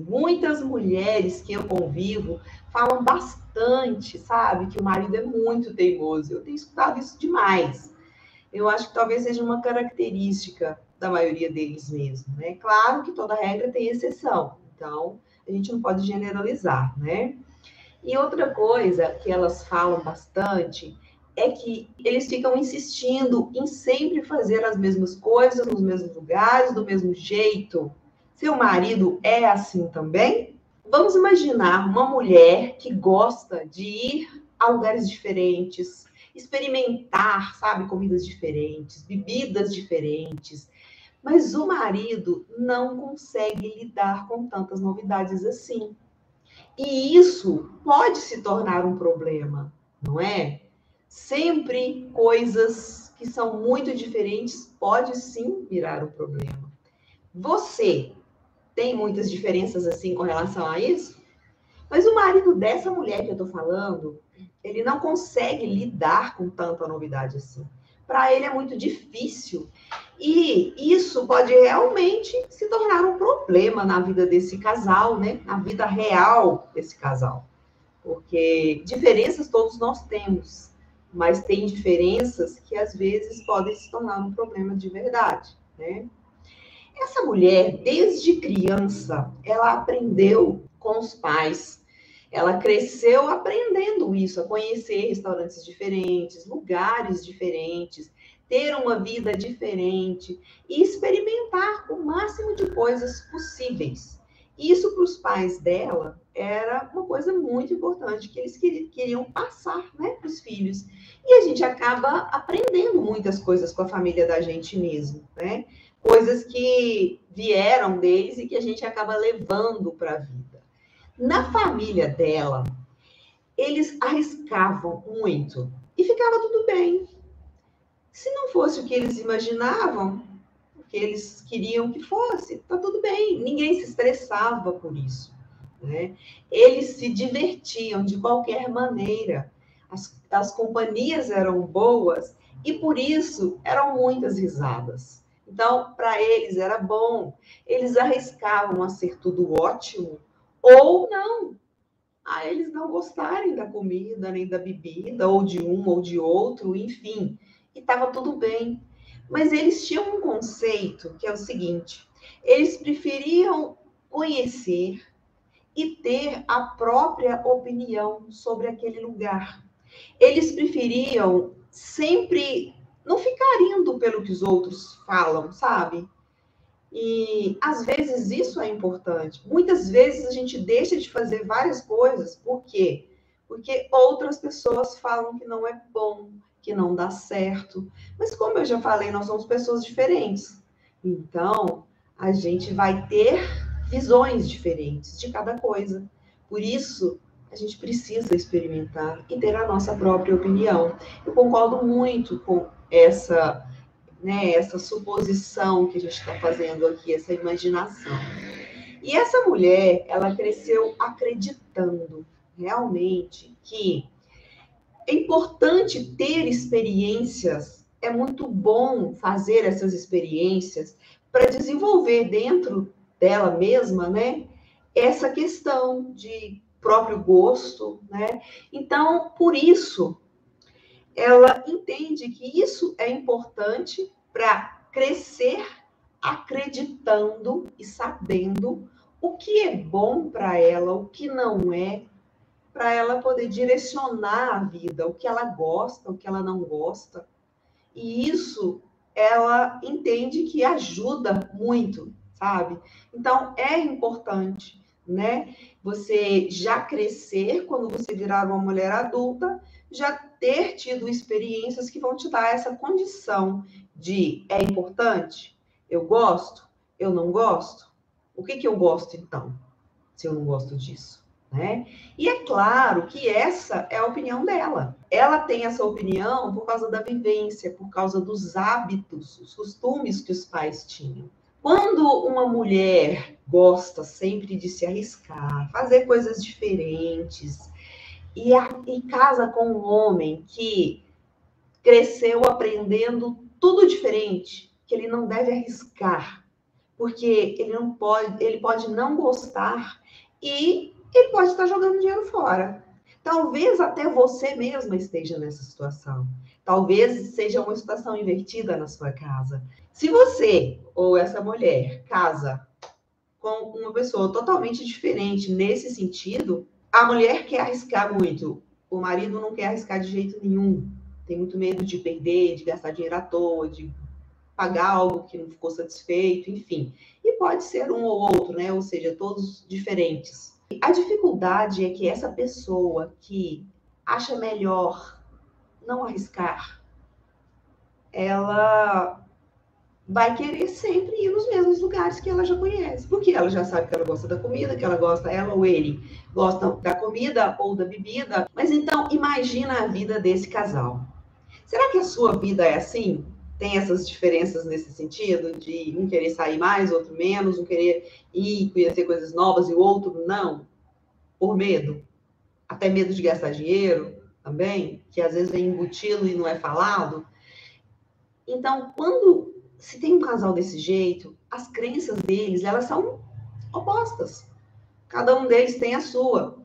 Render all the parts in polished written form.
Muitas mulheres que eu convivo falam bastante, sabe, que o marido é muito teimoso. Eu tenho escutado isso demais. Eu acho que talvez seja uma característica da maioria deles mesmo, né? Claro que toda regra tem exceção, então a gente não pode generalizar, né? E outra coisa que elas falam bastante é que eles ficam insistindo em sempre fazer as mesmas coisas, nos mesmos lugares, do mesmo jeito. Seu marido é assim também? Vamos imaginar uma mulher que gosta de ir a lugares diferentes, experimentar, sabe, comidas diferentes, bebidas diferentes, mas o marido não consegue lidar com tantas novidades assim. E isso pode se tornar um problema, não é? Sempre coisas que são muito diferentes pode sim virar um problema. Você tem muitas diferenças assim com relação a isso? Mas o marido dessa mulher que eu tô falando, ele não consegue lidar com tanta novidade assim. Para ele é muito difícil. E isso pode realmente se tornar um problema na vida desse casal, né? Na vida real desse casal. Porque diferenças todos nós temos, mas tem diferenças que às vezes podem se tornar um problema de verdade, né? Essa mulher, desde criança, ela aprendeu com os pais. Ela cresceu aprendendo isso, a conhecer restaurantes diferentes, lugares diferentes, ter uma vida diferente e experimentar o máximo de coisas possíveis. Isso para os pais dela era uma coisa muito importante que eles queriam passar, né, para os filhos. E a gente acaba aprendendo muitas coisas com a família da gente mesmo, né? Coisas que vieram deles e que a gente acaba levando para a vida. Na família dela, eles arriscavam muito e ficava tudo bem. Se não fosse o que eles imaginavam, o que eles queriam que fosse, tá tudo bem. Ninguém se estressava por isso, né? Eles se divertiam de qualquer maneira. As companhias eram boas e por isso eram muitas risadas. Então, para eles era bom. Eles arriscavam a ser tudo ótimo ou não. A eles não gostarem da comida, nem da bebida, ou de um ou de outro, enfim. E estava tudo bem. Mas eles tinham um conceito que é o seguinte: eles preferiam conhecer e ter a própria opinião sobre aquele lugar. Eles preferiam sempre não ficar indo pelo que os outros falam, sabe? E às vezes isso é importante. Muitas vezes a gente deixa de fazer várias coisas, por quê? Porque outras pessoas falam que não é bom, que não dá certo. Mas como eu já falei, nós somos pessoas diferentes. Então, a gente vai ter visões diferentes de cada coisa. Por isso, a gente precisa experimentar e ter a nossa própria opinião. Eu concordo muito com essa, né, essa suposição que a gente está fazendo aqui, essa imaginação. E essa mulher, ela cresceu acreditando realmente que é importante ter experiências, é muito bom fazer essas experiências para desenvolver dentro dela mesma, né, essa questão de próprio gosto, né? Então, por isso, ela entende que isso é importante para crescer acreditando e sabendo o que é bom para ela, o que não é, para ela poder direcionar a vida, o que ela gosta, o que ela não gosta. E isso ela entende que ajuda muito, sabe? Então é importante, né? Você já crescer quando você virar uma mulher adulta, já ter tido experiências que vão te dar essa condição de é importante, eu gosto, eu não gosto. O que eu gosto então, se eu não gosto disso? Né? E é claro que essa é a opinião dela. Ela tem essa opinião por causa da vivência, por causa dos hábitos, os costumes que os pais tinham. Quando uma mulher gosta sempre de se arriscar, fazer coisas diferentes, e casa com um homem que cresceu aprendendo tudo diferente, que ele não deve arriscar, Porque ele pode não gostar e ele pode estar jogando dinheiro fora. Talvez até você mesma esteja nessa situação. Talvez seja uma situação invertida na sua casa. Se você ou essa mulher casa com uma pessoa totalmente diferente nesse sentido, a mulher quer arriscar muito, o marido não quer arriscar de jeito nenhum. Tem muito medo de perder, de gastar dinheiro à toa, de pagar algo que não ficou satisfeito, enfim. E pode ser um ou outro, né? Ou seja, todos diferentes. A dificuldade é que essa pessoa que acha melhor não arriscar, ela vai querer sempre ir nos mesmos lugares que ela já conhece, porque ela já sabe que ela gosta da comida, que ela gosta, ela ou ele gostam da comida ou da bebida. Mas então, imagina a vida desse casal. Será que a sua vida é assim? Tem essas diferenças nesse sentido, de um querer sair mais, outro menos, um querer ir, conhecer coisas novas e o outro não, por medo? Até medo de gastar dinheiro também, que às vezes vem embutido e não é falado. Então, quando se tem um casal desse jeito, as crenças deles, elas são opostas. Cada um deles tem a sua.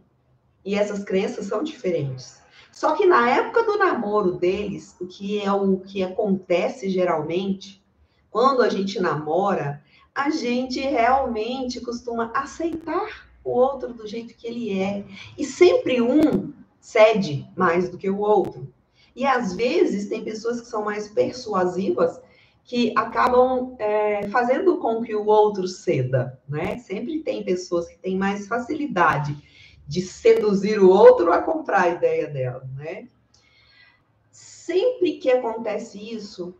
E essas crenças são diferentes. Só que na época do namoro deles, o que acontece geralmente, quando a gente namora, a gente realmente costuma aceitar o outro do jeito que ele é. E sempre um cede mais do que o outro. E às vezes tem pessoas que são mais persuasivas que acabam fazendo com que o outro ceda, né? Sempre tem pessoas que têm mais facilidade de seduzir o outro a comprar a ideia dela, né? Sempre que acontece isso,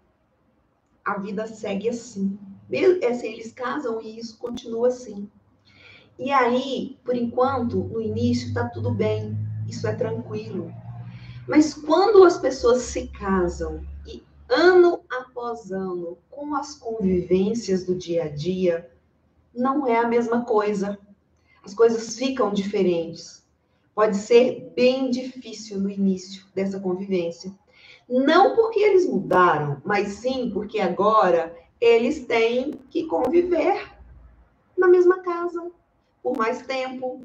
a vida segue assim. Eles casam e isso continua assim. E aí, por enquanto, no início tá tudo bem, isso é tranquilo. Mas quando as pessoas se casam e ano após ano, com as convivências do dia a dia, não é a mesma coisa. As coisas ficam diferentes. Pode ser bem difícil no início dessa convivência. Não porque eles mudaram, mas sim porque agora eles têm que conviver na mesma casa por mais tempo.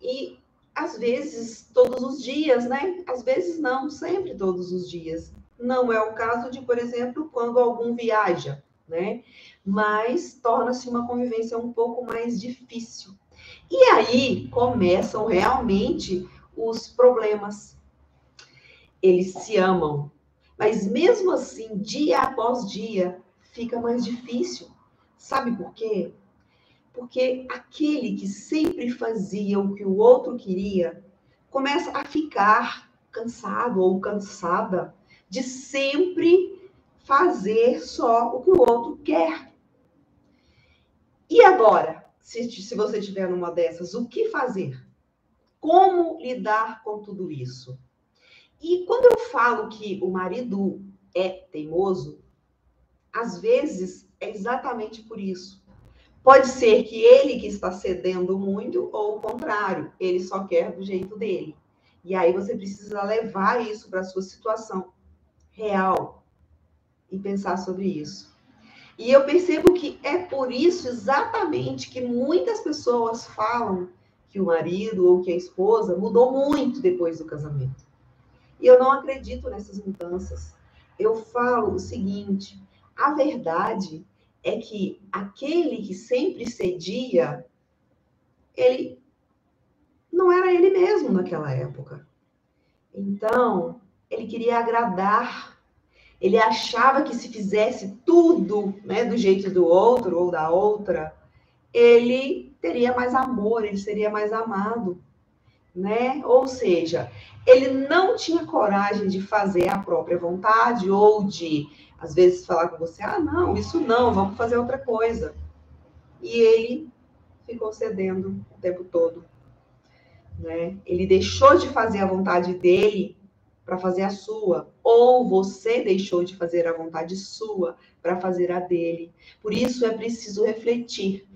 E às vezes todos os dias, né? Às vezes não, sempre todos os dias. Não é o caso de, por exemplo, quando algum viaja, né? Mas torna-se uma convivência um pouco mais difícil. E aí começam realmente os problemas. Eles se amam, mas mesmo assim, dia após dia, fica mais difícil. Sabe por quê? Porque aquele que sempre fazia o que o outro queria, começa a ficar cansado ou cansada de sempre fazer só o que o outro quer. E agora, se você estiver numa dessas, o que fazer? Como lidar com tudo isso? E quando eu falo que o marido é teimoso, às vezes é exatamente por isso. Pode ser que ele que está cedendo muito, ou o contrário, ele só quer do jeito dele. E aí você precisa levar isso para a sua situação real e pensar sobre isso. E eu percebo que é por isso exatamente que muitas pessoas falam que o marido ou que a esposa mudou muito depois do casamento. E eu não acredito nessas mudanças. Eu falo o seguinte: a verdade é que aquele que sempre cedia, ele não era ele mesmo naquela época. Então, ele queria agradar. Ele achava que se fizesse tudo, né, do jeito do outro ou da outra, ele teria mais amor, ele seria mais amado, né? Ou seja, ele não tinha coragem de fazer a própria vontade ou de, às vezes, falar com você, ah, não, isso não, vamos fazer outra coisa. E ele ficou cedendo o tempo todo, né? Ele deixou de fazer a vontade dele para fazer a sua, ou você deixou de fazer a vontade sua para fazer a dele. Por isso é preciso refletir.